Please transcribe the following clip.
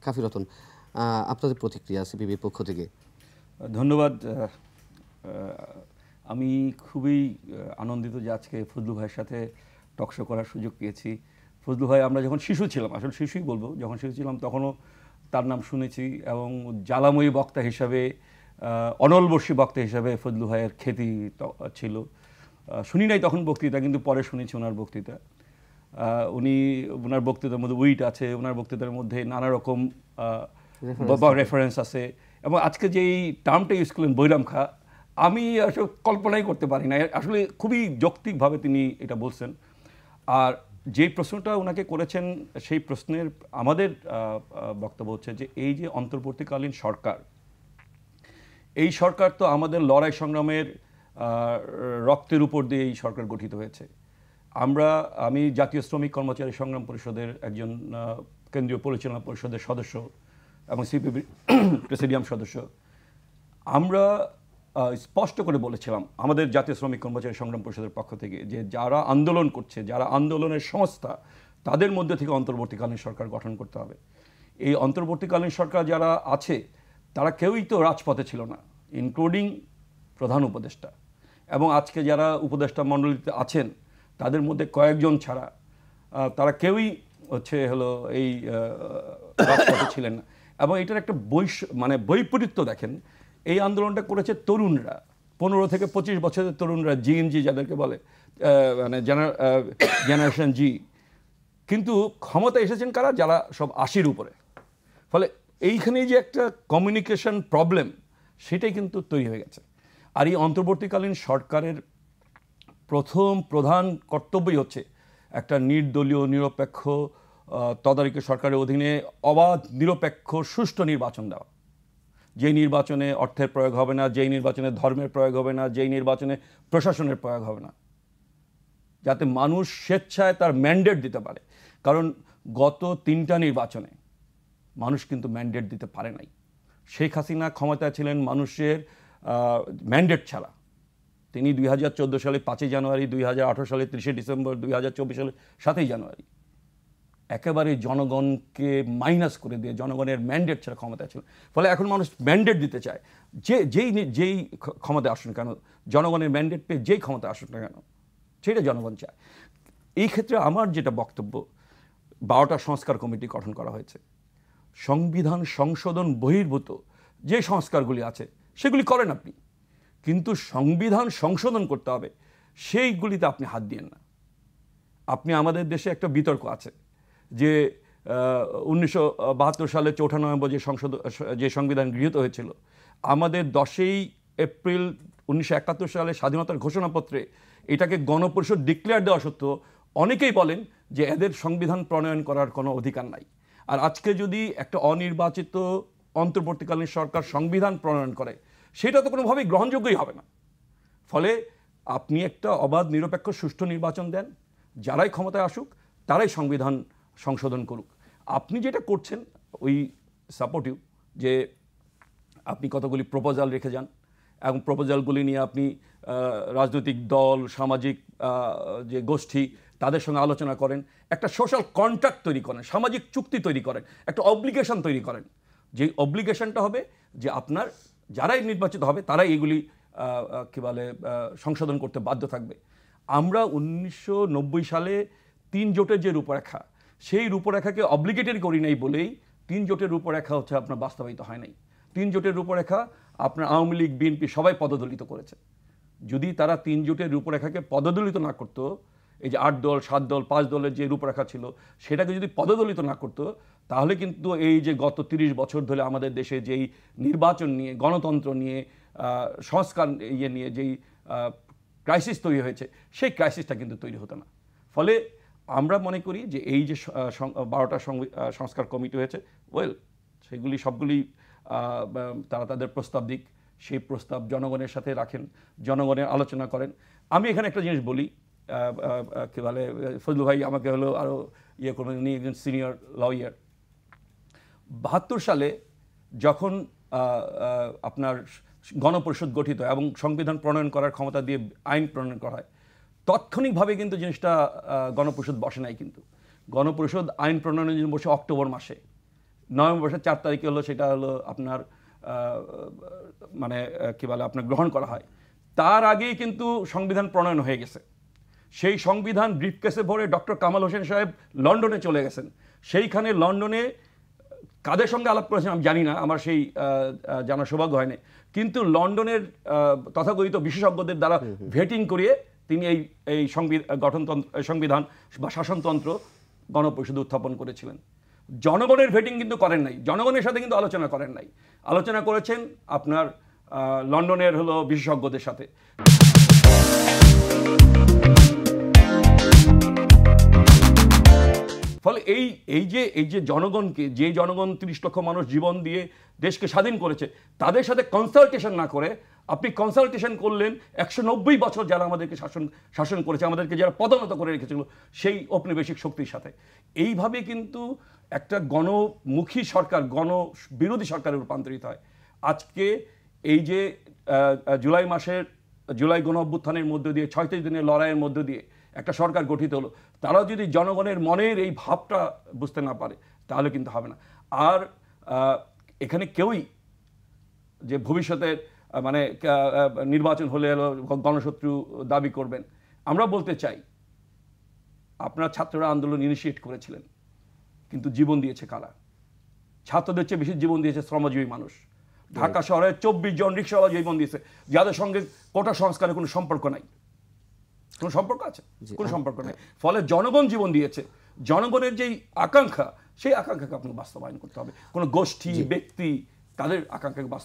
কাফি রতন, আপনাদের প্রতিক্রিয়া সিপিবির পক্ষ থেকে। ধন্যবাদ। আমি খুবই আনন্দিত যে আজকে ফজলু ভাইয়ের সাথে টকশো করার সুযোগ পেয়েছি। ফজলু ভাই আমরা যখন শিশু ছিলাম, আসলে শিশুই বলবো, যখন শিশু ছিলাম তখনও তার নাম শুনেছি এবং জ্বালাময়ী বক্তা হিসাবে, অনলবর্ষী বক্তা হিসাবে ফজলু ভাইয়ের খ্যাতি ছিল। শুনি নাই তখন বক্তৃতা, কিন্তু পরে শুনেছি ওনার বক্তৃতা। ওনার বক্তৃতার মধ্যে উইট আছে, ওনার বক্তৃতার মধ্যে নানা রকম রেফারেন্স আছে। এবং আজকে যেই টার্মটা ইউজ করলেন বৈরাম খা, আমি আসলে কল্পনাই করতে পারি না। আসলে খুবই যৌক্তিকভাবে তিনি এটা বলছেন। আর যেই প্রশ্নটা ওনাকে করেছেন সেই প্রশ্নের আমাদের বক্তব্য হচ্ছে যে এই যে অন্তর্বর্তীকালীন সরকার, এই সরকার তো আমাদের লড়াই সংগ্রামের রক্তের উপর দিয়ে এই সরকার গঠিত হয়েছে। আমি জাতীয় শ্রমিক কর্মচারী সংগ্রাম পরিষদের একজন কেন্দ্রীয় পরিচালনা পরিষদের সদস্য এবং সিপিবি প্রেসিডিয়াম সদস্য। আমরা স্পষ্ট করে বলেছিলাম আমাদের জাতীয় শ্রমিক কর্মচারী সংগ্রাম পরিষদের পক্ষ থেকে যে যারা আন্দোলন করছে, যারা আন্দোলনের সংস্থা, তাদের মধ্যে থেকে অন্তর্বর্তীকালীন সরকার গঠন করতে হবে। এই অন্তর্বর্তীকালীন সরকার যারা আছে তারা কেউই তো রাজপথে ছিল না, ইনক্লুডিং প্রধান উপদেষ্টা। এবং আজকে যারা উপদেষ্টা মণ্ডলীতে আছেন তাদের মধ্যে কয়েকজন ছাড়া তারা কেউই এই রাজপথে ছিলেন না। এবং এটার একটা বৈপরীত্য দেখেন। এই আন্দোলনটা করেছে তরুণরা, 15 থেকে 25 বছরের তরুণরা, জিএনজি যাদেরকে বলে, জেনারেশন জি। কিন্তু ক্ষমতা এসেছেন কারা? যারা সব 80-র উপরে। ফলে এইখানেই যে একটা কমিউনিকেশন প্রবলেম, সেটাই কিন্তু তৈরি হয়ে গেছে। আর এই অন্তর্বর্তীকালীন সরকারের প্রধান কর্তব্যই হচ্ছে একটা নির্দলীয় নিরপেক্ষ তদারকি সরকারের অধীনে অবাধ নিরপেক্ষ সুষ্ঠু নির্বাচন দেওয়া। যেই নির্বাচনে অর্থের প্রয়োগ হবে না, যেই নির্বাচনে ধর্মের প্রয়োগ হবে না, যেই নির্বাচনে প্রশাসনের প্রয়োগ হবে না, যাতে মানুষ স্বেচ্ছায় তার ম্যান্ডেট দিতে পারে। কারণ গত 3টা নির্বাচনে মানুষ কিন্তু ম্যান্ডেট দিতে পারে নাই। শেখ হাসিনা ক্ষমতায় ছিলেন মানুষের ম্যান্ডেট ছাড়া। তিনি 2014 সালে 5ই জানুয়ারি, 2018 সালে 30শে ডিসেম্বর, 2024 সালে 7ই জানুয়ারি একেবারে জনগণকে মাইনাস করে দিয়ে জনগণের ম্যান্ডেট ছাড়া ক্ষমতায় ছিল। ফলে এখন মানুষ ম্যান্ডেট দিতে চায়, যেই ক্ষমতায় আসুন কেন, জনগণের ম্যান্ডেট পেয়ে যেই ক্ষমতায় আসুন না কেন, সেটা জনগণ চায়। এই ক্ষেত্রে আমার যেটা বক্তব্য, 12টা সংস্কার কমিটি গঠন করা হয়েছে। সংবিধান সংশোধন বহির্ভূত যে সংস্কারগুলি আছে সেগুলি করেন আপনি, কিন্তু সংবিধান সংশোধন করতে হবে সেইগুলিতে আপনি হাত দিয়েন না। আমাদের দেশে একটা বিতর্ক আছে যে 1972 সালে 4 নভেম্বর যে সংবিধান গৃহীত হয়েছিল, আমাদের 10ই এপ্রিল 1971 সালে স্বাধীনতার ঘোষণাপত্রে এটাকে গণপরিষদ ডিক্লেয়ার দেওয়া সত্ত্বেও অনেকেই বলেন যে এদের সংবিধান প্রণয়ন করার কোনো অধিকার নাই। আর আজকে যদি একটা অনির্বাচিত অন্তর্বর্তীকালীন সরকার সংবিধান প্রণয়ন করে, সেটা তো কোনোভাবেই গ্রহণযোগ্যই হবে না। ফলে আপনি একটা অবাধ নিরপেক্ষ সুষ্ঠু নির্বাচন দেন, যারাই ক্ষমতায় আসুক তারাই সংবিধান সংশোধন করুক। আপনি যেটা করছেন ওই সাপোর্টিভ, যে আপনি কতগুলি প্রপোজাল রেখে যান এবং প্রপোজালগুলি নিয়ে আপনি রাজনৈতিক দল, সামাজিক যে গোষ্ঠী, তাদের সঙ্গে আলোচনা করেন, একটা সোশ্যাল কন্ট্রাক্ট তৈরি করেন, সামাজিক চুক্তি তৈরি করেন, একটা অব্লিগেশন তৈরি করেন। যে অব্লিগেশনটা হবে যে আপনার যারাই নির্বাচিত হবে তারাই এগুলি সংশোধন করতে বাধ্য থাকবে। আমরা 1990 সালে 3 জোটের যে রূপরেখা, সেই রূপরেখাকে অব্লিগেটরি করি নাই বলেই 3 জোটের রূপরেখা আপনার বাস্তবায়িত হয় নাই। 3 জোটের রূপরেখা আপনার আওয়ামী লীগ, বিএনপি সবাই পদদলিত করেছে। যদি তারা 3 জোটের রূপরেখাকে পদদলিত না করতো, এই যে 8 দল, 7 দল, 5 দলের যে রূপরেখা ছিল সেটাকে যদি পদদলিত না করতো, তাহলে কিন্তু এই যে গত 30 বছর ধরে আমাদের দেশে যেই নির্বাচন নিয়ে, গণতন্ত্র নিয়ে, সংস্কার নিয়ে যেই ক্রাইসিস তৈরি হয়েছে, সেই ক্রাইসিসটা কিন্তু তৈরি হতো না। ফলে আমরা মনে করি যে এই যে 12টা সংস্কার কমিটি হয়েছে, সেগুলি সবগুলি তারা তাদের প্রস্তাব দিক, সেই প্রস্তাব জনগণের সাথে রাখেন, জনগণের আলোচনা করেন। আমি এখানে একটা জিনিস বলি, ফজলু ভাই আমাকে আরও করবেন, উনি একজন সিনিয়র লয়ার। 72 সালে যখন আপনার গণপরিষদ গঠিত এবং সংবিধান প্রণয়ন করার ক্ষমতা দিয়ে আইন প্রণয়ন করা হয়, তাৎক্ষণিকভাবে কিন্তু জিনিসটা গণপরিষদ বসে নাই। কিন্তু গণপরিষদ আইন প্রণয়নের জন্য বসে অক্টোবর মাসে, নভেম্বর মাসের 4 তারিখে হলো সেটা হলো আপনার মানে কি বলে আপনার গ্রহণ করা হয়। তার আগেই কিন্তু সংবিধান প্রণয়ন হয়ে গেছে। সেই সংবিধান ব্রিফকেসে ভরে ডক্টর কামাল হোসেন সাহেব লন্ডনে চলে গেছেন। সেইখানে লন্ডনে কাদের সঙ্গে আলাপ করেছেন আমি জানি না, আমার সেই জানার সৌভাগ্য হয়নি, কিন্তু লন্ডনের তথাকথিত বিশেষজ্ঞদের দ্বারা ভেটিং করিয়ে তিনি এই সংবিধান বা শাসনতন্ত্র গণপরিষদে উত্থাপন করেছিলেন। জনগণের ভেটিং কিন্তু করেন নাই, জনগণের সাথে কিন্তু আলোচনা করেন নাই, আলোচনা করেছেন আপনার লন্ডনের হলো বিশেষজ্ঞদের সাথে। ফলে এই যে জনগণকে, যে জনগণ 30 লক্ষ মানুষ জীবন দিয়ে দেশকে স্বাধীন করেছে, তাদের সাথে কনসালটেশন না করে আপনি কনসালটেশন করলেন 190 বছর যারা আমাদেরকে শাসন করেছে, আমাদেরকে যারা পদোন্নত করে রেখেছিল সেই ঔপনিবেশিক শক্তির সাথে। এইভাবে কিন্তু একটা গণমুখী সরকার গণবিরোধী সরকারে রূপান্তরিত হয়। আজকে এই যে জুলাই গণ অভ্যুত্থানের মধ্য দিয়ে 36 দিনের লড়াইয়ের মধ্য দিয়ে একটা সরকার গঠিত হলো, তারা যদি জনগণের মনের এই ভাবটা বুঝতে না পারে তাহলে কিন্তু হবে না। আর এখানে কেউই যে ভবিষ্যতে মানে নির্বাচন হলে গণশত্রু দাবি করবেন, আমরা বলতে চাই আপনারা ছাত্ররা আন্দোলন ইনিশিয়েট করেছিলেন, কিন্তু জীবন দিয়েছে কারা? ছাত্রদের চেয়ে বেশি জীবন দিয়েছে শ্রমজীবী মানুষ। ঢাকা শহরে 24 জন রিকশাওয়ালা জীবন দিয়েছে, যাদের সঙ্গে কোটা সংস্কারের কোনো সম্পর্ক নাই। কোনো সম্পর্ক আছে? কোনো সম্পর্ক নেই। ফলে জনগণ জীবন দিয়েছে, জনগণের যেই আকাঙ্ক্ষা সেই আকাঙ্ক্ষাকে আপনাকে বাস্তবায়ন করতে হবে। কোনো গোষ্ঠী ব্যক্তি তাদের আকাঙ্ক্ষাকে বাস্তবায়ন